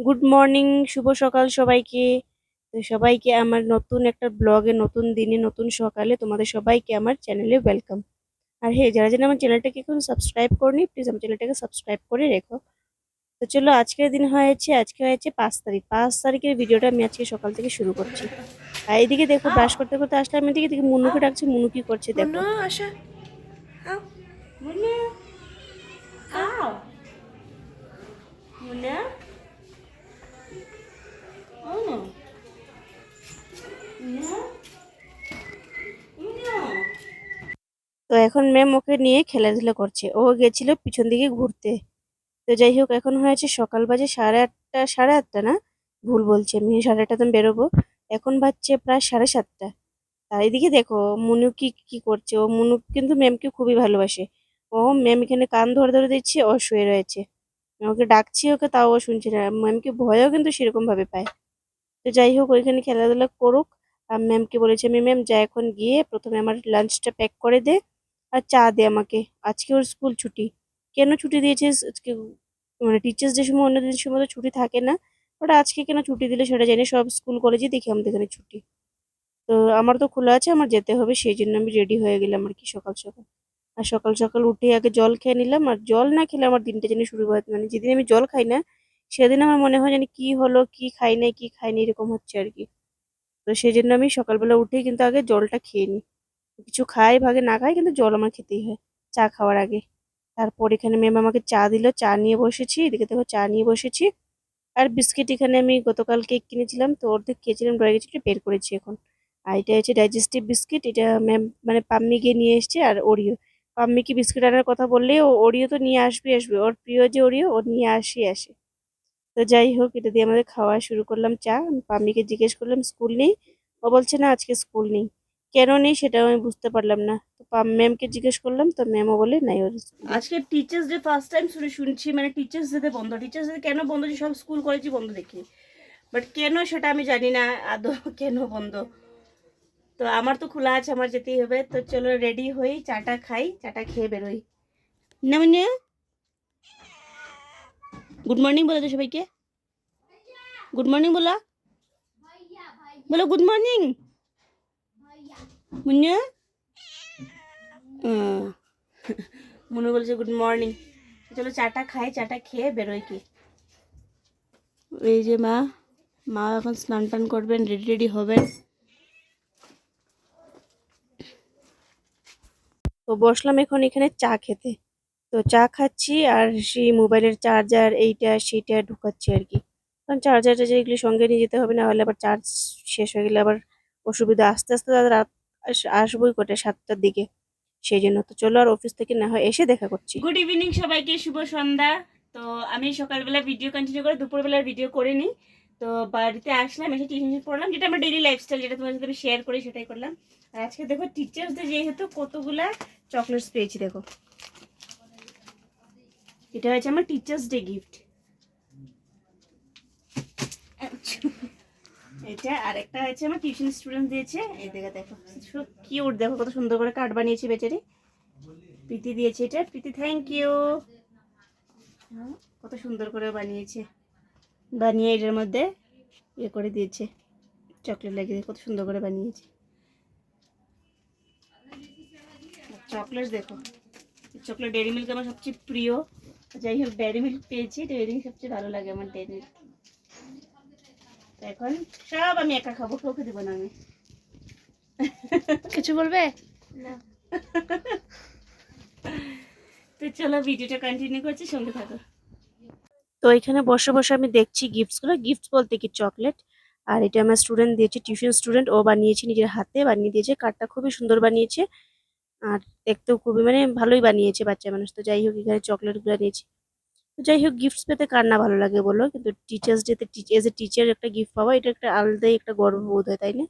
Good morning, শুভ সকাল সবাইকে। তো সবাইকে আমার নতুন একটা ব্লগে, নতুন দিনে, নতুন সকালে তোমাদের সবাইকে আমার চ্যানেলে ওয়েলকাম। আর হ্যাঁ, যারা যারা আমার চ্যানেলটাকে এখন সাবস্ক্রাইব করনি, প্লিজ আমার চ্যানেলটাকে সাবস্ক্রাইব করে রেখো। তো চলো, আজকের দিন আজকে হয়েছে 5 তারিখ। 5 তারিখের ভিডিওটা আমি আজকে সকাল থেকে শুরু করছি। আর এইদিকে দেখো, ব্রাশ করতে করতে আসলাম, এদিকে দেখি মুনুকে ডাকছে। মুনু কি করছে দেখো। মুনু আসো। আও মুনু, আও মুন্না, ও মুন্না, মুন্না। তো এখন ম্যাম ওকে নিয়ে খেলাধুলা করছে। ও গেছিল পিছন দিকে ঘুরতে। তো যাই হোক, এখন হয়েছে সকাল, বাজে 8:30। 8:30 না, ভুল বলছি আমি, 8:30তে আমি বেরোবো। এখন বাজছে প্রায় 7:30। আর এদিকে দেখো মুনু কি কি করছে। ও মুনু কিন্তু ম্যামকে খুবই ভালোবাসে। ও ম্যাম এখানে কান ধরে ধরে দিচ্ছে, ও শুয়ে রয়েছে। ওকে ডাকছি, ওকে তাও ও শুনছে না। ম্যামকে ভয়ও কিন্তু সেরকম ভাবে পায়। তো যাই হোক, ওইখানে খেলাধুলা করুক। আর ম্যামকে বলেছে, আমি ম্যাম যা এখন গিয়ে প্রথমে আমার লাঞ্চটা প্যাক করে দে আর চা দে আমাকে। আজকে ওর স্কুল ছুটি। কেন ছুটি দিয়েছিস আজকে? মানে টিচার্স ডে সময় অন্য দিনের সময় তো ছুটি থাকে না, ওটা আজকে কেন ছুটি দিলে সেটা জানি। সব স্কুল কলেজে দেখি আমাদের এখানে ছুটি। তো আমার তো খোলা আছে, আমার যেতে হবে, সেই জন্য আমি রেডি হয়ে গেলাম আর কি সকাল সকাল। আর সকাল সকাল উঠে আগে জল খেয়ে নিলাম। আর জল না খেলে আমার দিনটা যেন শুরু হয়, মানে যেদিন আমি জল খাই না সেদিন আমার মনে হয় জানি কি হলো, কি খাই নাই, কি খাইনি, এরকম হচ্ছে আর কি। তো সেই জন্য আমি সকালবেলা উঠেই কিন্তু আগে জলটা খেয়ে নিই। কিছু খাই ভাগে না খাই, কিন্তু জল আমার খেতেই হয় চা খাওয়ার আগে। তারপর এখানে ম্যাম আমাকে চা দিল, চা নিয়ে বসেছি। এদিকে দেখো চা নিয়ে বসেছি। আর বিস্কিট এখানে আমি গতকাল কেক কিনেছিলাম, তো অর্ধেক খেয়েছিলাম, রয়ে গেছে, একটু বের করেছি এখন। আর এটা হচ্ছে ডাইজেস্টিভ বিস্কিট। এটা ম্যাম মানে পাম্মি গিয়ে নিয়ে এসছে। আর ওরিও, পাম্মিকে বিস্কিট আনার কথা বললে ও ওরিও তো নিয়ে আসবে আসবে, ওর প্রিয় যে ওরিও, ও নিয়ে আসে আসে। তো যাই হোক, এটা দিয়ে আমাদের খাওয়া শুরু করলাম চা। আমি পাম্মিকে জিজ্ঞেস করলাম স্কুল নেই। ও বলছে না, আজকে স্কুল নেই। কেন নেই সেটাও আমি বুঝতে পারলাম না। তো ম্যামকে জিজ্ঞেস করলাম, তো ম্যামও বলে নাই ওর স্কুল। আজকে টিচার্স ডে ফার্স্ট টাইম শুনছি, মানে টিচার্স ডে বন্ধ। টিচার্স ডে কেন বন্ধ? যে সব স্কুল কলেজই বন্ধ দেখি, বাট কেন সেটা আমি জানি না আদৌ কেন বন্ধ। তো আমার তো খোলা আছে, আমার যেতেই হবে। তো চলো রেডি হই, চাটা খাই, চাটা খেয়ে বেরোই। না মানে, গুড মর্নিং বলে তো সবাইকে। গুড মর্নিং বলো, বলো গুড মর্নিং মুন্না। মুনু বলছে গুড মর্নিং। চলো চাটা খাই, চাটা খেয়ে বেরোই কি। এই যে মা, মা এখন স্নান টান করবেন, রেডি রেডি হবেন। তো বসলাম এখন এখানে চা খেতে। তো চা খাচ্ছি আর সেই মোবাইলের চার্জার এইটা সেইটা ঢুকাচ্ছি আর কি। কারণ চার্জারটা যেগুলি সঙ্গে নিয়ে যেতে হবে, না হলে আবার চার্জ শেষ হয়ে গেলে আবার অসুবিধা। আস্তে আস্তে তাদের রাত আসবোই কোটে 7টার দিকে। সেই জন্য তো চলো, আর অফিস থেকে না হয় এসে দেখা করছি। গুড ইভিনিং সবাইকে, শুভ সন্ধ্যা। তো আমি সকালবেলা ভিডিও কন্টিনিউ করে দুপুরবেলার ভিডিও করে নিই। তো বাড়িতে আসলাম, এসে টিউশন পড়লাম, যেটা আমার ডেইলি লাইফস্টাইল, যেটা তোমার সাথে আমি শেয়ার করি সেটাই করলাম। আর আজকে দেখো টিচার্স ডে যেহেতু, কতগুলা চকলেটস পেয়েছি দেখো। এটা হচ্ছে আমার টিচার্স ডে গিফট। এটা আরেকটা হচ্ছে আমার টিউশন স্টুডেন্ট দিয়েছে। এই দেখো দেখো, কিউট, দেখো কত সুন্দর করে কার্ড বানিয়েছে বেচারি। প্রীতি দিয়েছে এটা। প্রীতি থ্যাংক ইউ। কত সুন্দর করে বানিয়েছে, বানিয়ে এটার মধ্যে ইয়ে করে দিয়েছে, চকলেট লাগিয়ে কত সুন্দর করে বানিয়েছে। চকলেট দেখো, চকলেট ডেয়ারি মিল্ক আমার সবচেয়ে প্রিয়। যাই হোক, ডেয়ারি মিল্ক পেয়েছি, ডেয়ারি মিল্ক সবচেয়ে ভালো লাগে আমার, ডেয়ারি মিল্ক। এখন সব আমি একা খাবো, কাউকে দেবো না আমি। কিছু বলবে না? তো চলো ভিডিওটা কন্টিনিউ করছি, সঙ্গে থাকো। তো এখানে বসে বসে আমি দেখছি গিফটসগুলো। গিফট বলতে কি, চকলেট। আর এটা আমার স্টুডেন্ট দিয়েছে, টিউশন স্টুডেন্ট। ও বানিয়েছে, নিজের হাতে বানিয়ে দিয়েছে। কার্ডটা খুবই সুন্দর বানিয়েছে। আর দেখতেও খুবই মানে ভালোই বানিয়েছে বাচ্চা মানুষ। তো যাই হোক, এখানে চকলেটগুলো নিয়েছি। তো যাই হোক, গিফটস পেতে কার না ভালো লাগে বলো, কিন্তু টিচার্স ডেতে এজ এ টিচার একটা গিফট পাওয়া, এটা একটা আলাদাই একটা গর্ববোধ হয়, তাই না?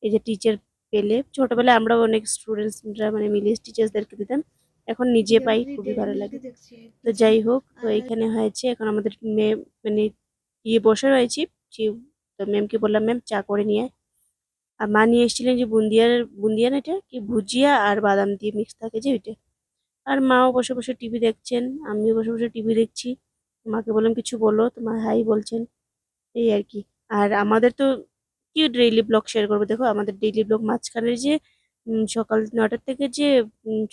এই যে টিচার পেলে, ছোটবেলায় আমরাও অনেক স্টুডেন্টসরা মানে মিলিয়ে টিচার্সদেরকে দিতাম। এখন নিজে পাই, খুবই ভালো লাগে। তো যাই হোক, তো এখানে হয়েছে এখন আমাদের মেয়ে মানে বসে রয়েছি। তো ম্যামকে বললাম, ম্যাম চা করে নিয়ে আয়। আর মা নিয়ে এসেছিলেন যে বুন্দিয়ার, বুন্দিয়া না, এটা কি ভুজিয়া আর বাদাম দিয়ে মিক্স থাকে যে ওইটা। আর মাও বসে বসে টিভি দেখছেন, আমিও বসে বসে টিভি দেখছি। মাকে বললাম কিছু বলো, তো মা হাই বলছেন। এই আর কি। আর আমাদের তো কি ডেইলি ব্লগ শেয়ার করবো, দেখো আমাদের ডেইলি ব্লগ মাঝখানের যে সকাল 9টার থেকে যে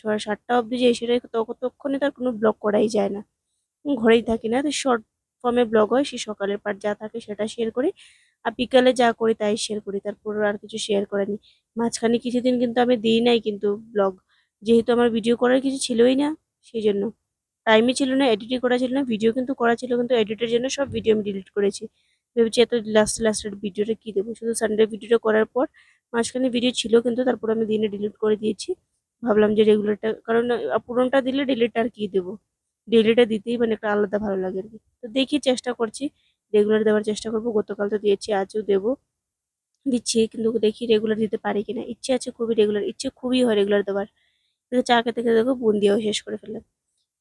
6-7টা অবধি যে সেটা ততক্ষণে তার কোনো ব্লগ করাই যায় না। ঘরেই থাকি না, তো শর্ট ফর্মে ব্লগ হয়, সেই সকালের পার্ট যা থাকে সেটা শেয়ার করি, আর বিকালে যা করি তাই শেয়ার করি, তারপর আর কিছু শেয়ার করিনি। মাঝখানে কিছুদিন কিন্তু আমি দিই নাই কিন্তু ব্লগ, যেহেতু আমার ভিডিও করার কিছু ছিলই না, সেই জন্য টাইমই ছিল না, এডিটই করা ছিল না, ভিডিও কিন্তু করা ছিল, কিন্তু এডিটের জন্য সব ভিডিও আমি ডিলিট করেছি। ভেবেছি এত লাস্টের ভিডিওটা কি দেবো, শুধু সানডে ভিডিওটা করার পর মাঝখানে ভিডিও ছিল, কিন্তু তারপর আমি দিনে ডিলিট করে দিয়েছি। ভাবলাম যে রেগুলারটা, কারণ পুরোনোটা দিলে ডিলিট আর কি দেবো, ডেইলিটা দিতেই মানে একটা আলাদা ভালো লাগে আর কি। তো দেখি, চেষ্টা করছি রেগুলার দেওয়ার চেষ্টা করবো, গতকাল তো দিয়েছি, আজও দেবো, দিচ্ছি, কিন্তু দেখি রেগুলার দিতে পারি কিনা। ইচ্ছে আছে খুবই, রেগুলার ইচ্ছে খুবই হয় রেগুলার দেওয়ার, কিন্তু চা খেতে খেতে দেখো বোন দিয়েও শেষ করে ফেললাম।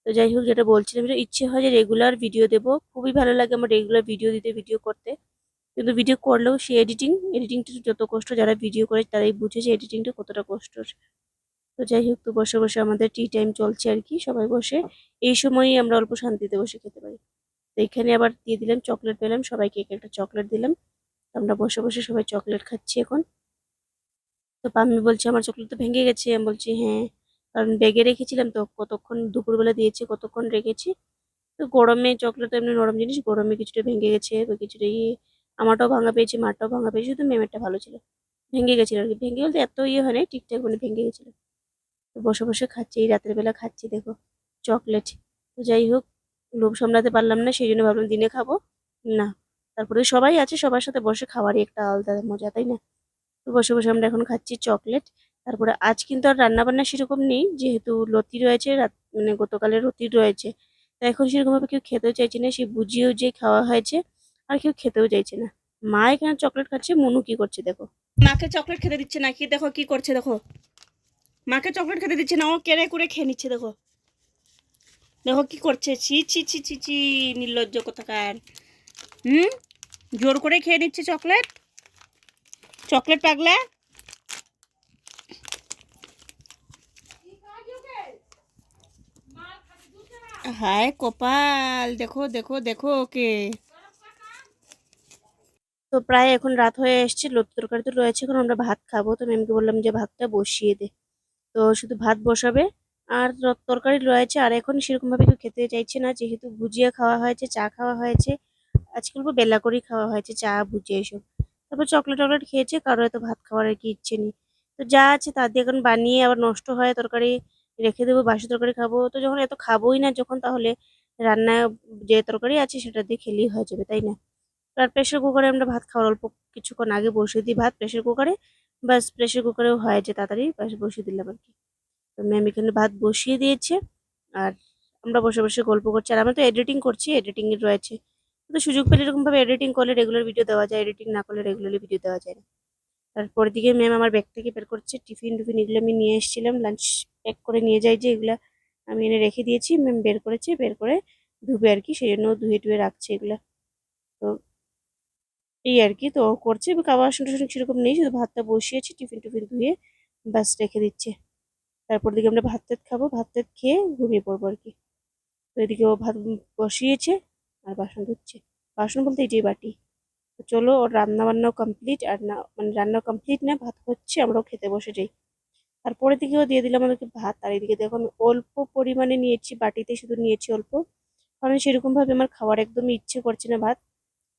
তো যাই হোক, যেটা বলছিলাম, যে ইচ্ছে হয় যে রেগুলার ভিডিও দেবো, খুবই ভালো লাগে আমার রেগুলার ভিডিও দিতে, ভিডিও করতে, কিন্তু ভিডিও করলেও সেই এডিটিংটা যত কষ্ট, যারা ভিডিও করে তারাই বুঝে যে এডিটিংটা কতটা কষ্ট। তো যাই হোক, তো বসে বসে আমাদের টি টাইম চলছে আর কি, সবাই বসে, এই সময়ই আমরা অল্প শান্তিতে বসে খেতে পারি। তো এখানে আবার দিয়ে দিলাম চকলেট, পেলাম সবাইকে এক একটা চকলেট দিলাম, আমরা বসে বসে সবাই চকলেট খাচ্ছি এখন। তো পাম্মি বলছে আমার চকলেট তো ভেঙে গেছে, আমি বলছি হ্যাঁ, কারণ ব্যাগে রেখেছিলাম তো, কতক্ষণ দুপুরবেলা দিয়েছি, কতক্ষণ রেখেছি, তো গরমে চকলেট তো এমনি নরম জিনিস, গরমে কিছুটা ভেঙে গেছে বা কিছুটা আমারটাও ভাঙা পেয়েছি, মারটাও ভাঙা পেয়েছি, শুধু মেমেরটা ভালো ছিল, ভেঙে গেছিল আর কি, ভেঙে বলতে এত হয় না, ঠিকঠাক মানে ভেঙে গেছিল। তো বসে বসে খাচ্ছি, এই রাতের বেলা খাচ্ছি দেখো চকলেট। তো যাই হোক, লোভ সামলাতে পারলাম না, সেই জন্য ভাবলাম দিনে খাবো না, তারপরে সবাই আছে, সবার সাথে বসে খাওয়ারই একটা আলাদা মজা, তাই না? তো বসে বসে আমরা এখন খাচ্ছি চকলেট। তারপরে আজ কিন্তু আর রান্না বান্না সেরকম নেই, যেহেতু লতি রয়েছে, রাত মানে গতকালের রুটি রয়েছে, তা এখন সেরকম ভাবে কেউ খেতেও চাইছে না, সেই বুঝিয়েও যে খাওয়া হয়েছে, আর কেউ খেতেও চাইছে না। মা এখানে চকলেট খাচ্ছে, মনু কি করছে দেখো, মাকে চকলেট খেতে দিচ্ছে না, কি দেখো কি করছে দেখো, মাকে চকলেট খেতে দিচ্ছে না, ও কেড়ে করে খেয়ে নিচ্ছে দেখো, দেখো কি করছে, ছি ছি ছি ছি ছি, নির্লজ্জ কোথাকার। হুম, জোর করে খেয়ে নিচ্ছে চকলেট, চকলেট পাগলা। হায় কপাল, দেখো দেখো দেখো ওকে। তো প্রায় এখন রাত হয়ে এসেছে, লতি তরকারি তো রয়েছে, এখন আমরা ভাত খাবো, তো ম্যামকে বললাম যে ভাতটা বসিয়ে দে, তো শুধু ভাত বসাবে, আর তরকারি রয়েছে, আর এখন সেরকম ভাবে কেউ খেতে চাইছে না, যেহেতু ভুজিয়া খাওয়া হয়েছে, চা খাওয়া হয়েছে, আজকে অল্প বেলা করেই খাওয়া হয়েছে চা ভুজিয়া এসব, তারপর চকলেট টকলেট খেয়েছে, কারো এত ভাত খাওয়ার আর কি ইচ্ছে নেই। তো যা আছে তা দিয়ে এখন বানিয়ে আবার নষ্ট হয় তরকারি, রেখে দেবো, বাসি তরকারি খাবো, তো যখন এত খাবোই না যখন, তাহলে রান্না যে তরকারি আছে সেটা দিয়ে খেলেই হয়ে যাবে, তাই না? আর প্রেশার কুকারে আমরা ভাত খাওয়ার অল্প কিছুক্ষণ আগে বসিয়ে দিই ভাত প্রেশার কুকারে, বাস প্রেশার কুকারেও হয় যে তাড়াতাড়ি, বাস বসিয়ে দিলাম আর কি। তো ম্যাম এখানে ভাত বসিয়ে দিয়েছে, আর আমরা বসে বসে গল্প করছি, আর আমরা তো এডিটিং করছি, এডিটিং এর রয়েছে, তো সুযোগ পেলে এরকম ভাবে এডিটিং করলে রেগুলার ভিডিও দেওয়া যায়, এডিটিং না করলে রেগুলারলি ভিডিও দেওয়া যায় না। তারপর দিকে ম্যাম আমার ব্যাগ থেকে বের করছে টিফিন টিফিন, এগুলো আমি নিয়ে এসেছিলাম, লাঞ্চ প্যাক করে নিয়ে যাই যে, এগুলা আমি এনে রেখে দিয়েছি, ম্যাম বের করেছে, বের করে ধুবে আর কি, সেই জন্য ধুয়ে টুয়ে রাখছে এগুলা। তো এই আর কি, তো ও করছে, খাওয়া বাসন টাসন সেরকম নেই, শুধু ভাতটা বসিয়েছি, টিফিন টিফিন ধুয়ে ব্যাস রেখে দিচ্ছে। তারপর দিকে আমরা ভাত টাত খাবো, ভাত টাত খেয়ে ঘুমিয়ে পড়বো আর কি। তো এদিকে ও ভাত বসিয়েছে, আর বাসন ধুচ্ছে, বাসন বলতে এটাই বাটি। তো চলো, ওর রান্না বান্নাও কমপ্লিট, আর না মানে রান্না কমপ্লিট না, ভাত হচ্ছে, আমরাও খেতে বসে যাই। তারপরে দিকেও দিয়ে দিলাম আমাদেরকে ভাত, আর এদিকে দেখো আমি অল্প পরিমাণে নিয়েছি, বাটিতে শুধু নিয়েছি অল্প, কারণ সেরকম ভাবে আমার খাওয়ার একদমই ইচ্ছে করছে না ভাত,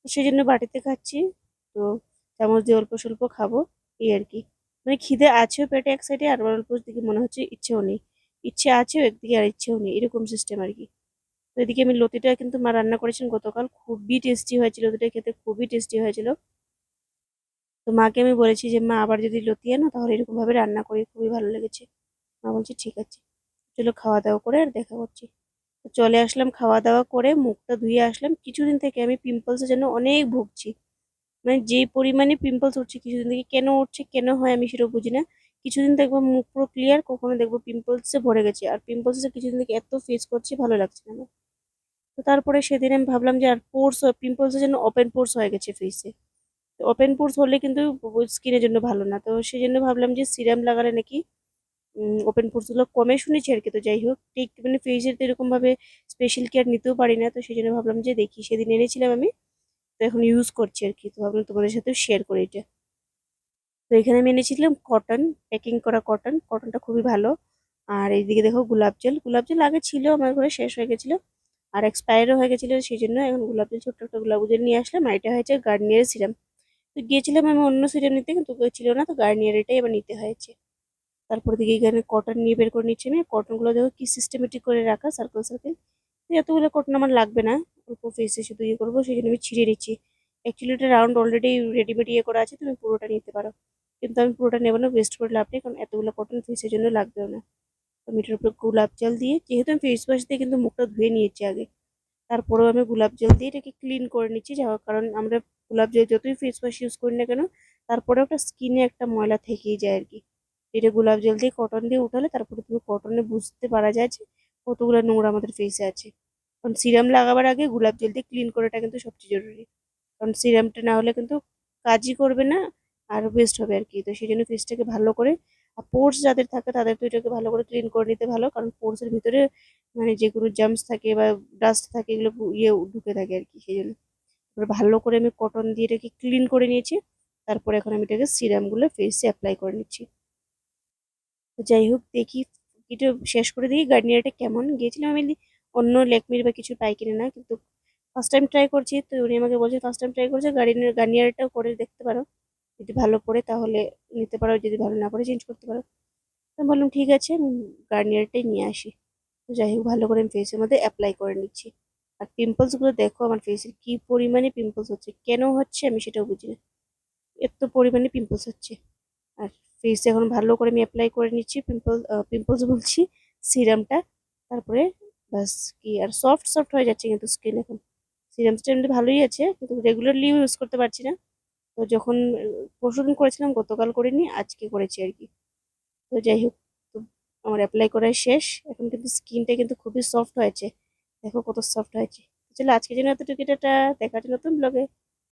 তো সেই জন্য বাটিতে খাচ্ছি। তো চামচ দিয়ে অল্প স্বল্প খাবো, এই আর কি। মানে খিদে আছেও পেটে এক সাইডে, আর অল্প দিকে মনে হচ্ছে ইচ্ছেও নেই, ইচ্ছে আছেও একদিকে আর ইচ্ছেও নেই, এরকম সিস্টেম আর কি। তো এদিকে আমি লতিটা কিন্তু মা রান্না করেছেন গতকাল, খুবই টেস্টি হয়েছিল, লতিটা খেতে খুবই টেস্টি হয়েছিল। তো মাকে আমি বলেছি যে মা আবার যদি লতি আনো তাহলে এরকম ভাবে রান্না করি, খুবই ভালো লেগেছে। মা বলছে ঠিক আছে, চলো খাওয়া দাওয়া করে আর দেখা করছি। তো চলে আসলাম, খাওয়া দাওয়া করে মুখটা ধুয়ে আসলাম, কিছুদিন থেকে আমি পিম্পলসের জন্য অনেক ভুগছি, মানে যে পরিমাণে পিম্পলস উঠছে কিছুদিন থেকে, কেন উঠছে কেন হয় আমি সেটা বুঝি না। কিছুদিন দেখবো মুখ পুরো ক্লিয়ার, কখনো দেখবো পিম্পলসে ভরে গেছে, আর পিম্পলসে কিছুদিন থেকে এত ফেস করছি, ভালো লাগছে না আমার। তো তারপরে সেদিন আমি ভাবলাম যে আর পোর্স, পিম্পলসের জন্য ওপেন পোর্স হয়ে গেছে ফেসে, তো ওপেন পোর্স হলে কিন্তু স্কিনের জন্য ভালো না, তো সেই জন্য ভাবলাম যে সিরাম লাগালে নাকি ওপেন পোর্স গুলো কমে, শুনেছি আর কি। তো যাই হোক, ঠিক মানে ফেসের তো এরকম ভাবে স্পেশাল কেয়ার নিতেও পারি না, তো সেই জন্য ভাবলাম যে দেখি, সেদিন এনেছিলাম আমি তো এখন ইউজ করছি আর কি, তো ভাবলাম তোমাদের সাথেও শেয়ার করি এটা। তো এখানে আমি এনেছিলাম কটন, প্যাকিং করা কটন, কটনটা খুবই ভালো। আর এইদিকে দেখো গোলাপ জল, গোলাপ জল আগে ছিল আমার ঘরে, শেষ হয়ে গেছিল আর এক্সপায়ারও হয়ে গেছিলো, সেই জন্য এখন গোলাপ জল ছোট্ট একটা গোলাপ জল নিয়ে আসলাম। আর এটা হয়েছে গার্নিয়ারের সিরাম। তো গিয়েছিলাম আমি অন্য সিরাম নিতে, কিন্তু কেউ ছিল না, তো গার্নিয়ার এটাই এবার নিতে হয়েছে। তারপর দিকে এখানে কটন নিয়ে বের করে নিচ্ছি আমি। কটনগুলো দেখো কি সিস্টেমেটিক করে রাখা, সার্কেল সার্কেল। এতগুলো কটন আমার লাগবে না, অল্প ফেসে শুধু ইয়ে করবো, সেই জন্য আমি ছিঁড়ে নিচ্ছি। অ্যাকচুয়ালি এটা রাউন্ড অলরেডি রেডিমেড ইয়ে করা আছে, তুমি পুরোটা নিতে পারো, কিন্তু আমি পুরোটা নেবো না, ওয়েস্ট করে লাভ নেই, কারণ এতগুলো কটন ফেসের জন্য লাগবেও না। আমি এটার উপরে গোলাপ জল দিয়ে, যেহেতু আমি ফেস ওয়াশ দিয়ে কিন্তু মুখটা ধুয়ে নিয়েছি আগে, তারপরেও আমি গোলাপ জল দিয়ে এটাকে ক্লিন করে নিচ্ছি। কারণ আমরা গোলাপ জল যতই ফেস ওয়াশ ইউজ করি না কেন, তারপরেও একটা স্কিনে একটা ময়লা থেকেই যায় আর কি। এটা গোলাপ জল দিয়ে কটন দিয়ে উঠালে তারপরে তুমি কটনে বুঝতে পারা যায় যে কতগুলো নোংরা আমাদের ফেসে আছে। কারণ সিরাম লাগাবার আগে গোলাপ জল দিয়ে ক্লিন করাটা কিন্তু সবচেয়ে জরুরি, কারণ সিরামটা না হলে কিন্তু কাজই করবে না, আর ওয়েস্ট হবে আর কি। তো সেই জন্য ফেসটাকে ভালো করে, আর পোর্স যাদের থাকে তাদের তো এটাকে ভালো করে ক্লিন করে নিতে ভালো, কারণ পোর্সের ভিতরে মানে যেগুলো জার্মস থাকে বা ডাস্ট থাকে এগুলো ইয়ে ঢুকে থাকে আর কি, সেই জন্য এবার ভালো করে আমি কটন দিয়ে এটাকে ক্লিন করে নিয়েছি। তারপরে এখন আমি এটাকে সিরামগুলো ফেসে অ্যাপ্লাই করে নিচ্ছি। তো যাই হোক, দেখি এটা শেষ করে দেখি গার্নিয়ারটা কেমন। গিয়েছিলাম আমি অন্য ল্যাকমির বা কিছু পাই কিনে না, কিন্তু ফার্স্ট টাইম ট্রাই করছি, তো উনি আমাকে বলছে ফার্স্ট টাইম ট্রাই করছে, গার্নিয়ারটাও করে দেখতে পারো, যদি ভালো পড়ে তাহলে নিতে পারো, যদি ভালো না পড়ে চেঞ্জ করতে পারো। তো আমি বললাম ঠিক আছে, আমি গার্নিয়ারটাই নিয়ে আসি। তো যাই হোক, ভালো করে আমি ফেসের মধ্যে অ্যাপ্লাই করে নিচ্ছি। আর পিম্পলস গুলো দেখো আমার ফেসে কি পরিমাণে পিম্পলস হচ্ছে, কেন হচ্ছে আমি সেটাও বুঝি না, এত পরিমাণে পিম্পলস হচ্ছে। আর ফেসে এখন ভালো করে আমি অ্যাপ্লাই করে নিচ্ছি পিম্পলস বলছি, সিরামটা। তারপরে বাস, কি আর সফট সফট হয়ে যাচ্ছে কিন্তু স্কিন এখন। সিরামটা এমনি ভালোই আছে, কিন্তু রেগুলারলি ইউজ করতে পারছি না। তো যখন পরশুদিন করেছিলাম, গতকাল করিনি, আজকে করেছি আর কি। তো যাই হোক, তো আমার অ্যাপ্লাই করা শেষ, এখন কিন্তু স্কিনটা কিন্তু খুবই সফট হয়েছে, দেখো কত সফট হয়েছে। চলো আজকের জন্য এতটুকু, এটা দেখার জন্য নতুন ব্লগে।